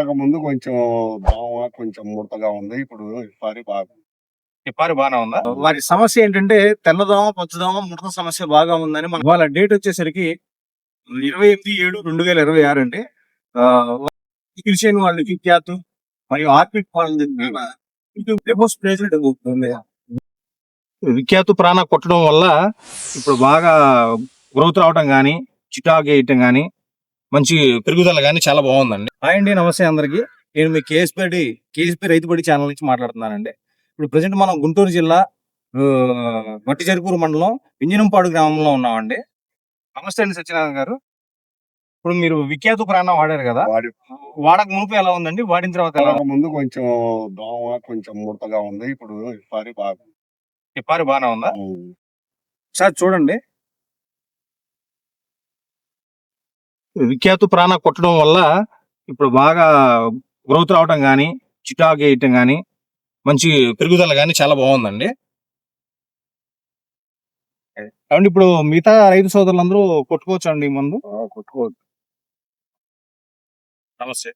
అంతకుముందు కొంచెం దోమ కొంచెం ముడతగా ఉంది. ఇప్పుడు ఈసారి బాగుంది. ఇప్పారి బాగానే ఉందా? వారి సమస్య ఏంటంటే తెల్లదోమ, పచ్చదోమ, ముడత సమస్య బాగా ఉందని వాళ్ళ డేట్ వచ్చేసరికి 28/7/2026 అండి. క్రిస్టియన్ వాళ్ళు విఖ్యాతు మరియు ఆర్పిక్ విఖ్యాతు ప్రాణ కొట్టడం వల్ల ఇప్పుడు బాగా గ్రోత్ రావటం కానీ, చిటాకు వేయటం కానీ, మంచి పెరుగుదల కానీ చాలా బాగుందండి. హాయ్ అండి, నమస్తే అందరికి. నేను మీ కేఎస్పీ రైతుబడి ఛానల్ నుంచి మాట్లాడుతున్నానండి. ఇప్పుడు ప్రజెంట్ మనం గుంటూరు జిల్లా మట్టిచెరుకూరు మండలం ఇంజనంపాడు గ్రామంలో ఉన్నామండి. నమస్తే అండి సత్యనారాయణ గారు. ఇప్పుడు మీరు విఖ్యాతు ప్రాణ వాడారు కదా, వాడక మునుపు ఎలా ఉందండి, వాడిన తర్వాత ఎలా ఉంది? ముందు కొంచెం దోమ కొంచెం ముడతగా ఉంది. ఇప్పుడు ఈసారి బాగుంది. ఇప్పారి బాగానే ఉందా? సార్ చూడండి, విఖ్యాతు ప్రాణ కొట్టడం వల్ల ఇప్పుడు బాగా గ్రోత్ రావటం కానీ, చిటాకు వేయటం కానీ, మంచి పెరుగుదల కానీ చాలా బాగుందండి. కాబట్టి ఇప్పుడు మిగతా రైతు సోదరులందరూ కొట్టుకోవచ్చు అండి మందు. కొట్టుకోవద్దు. నమస్తే.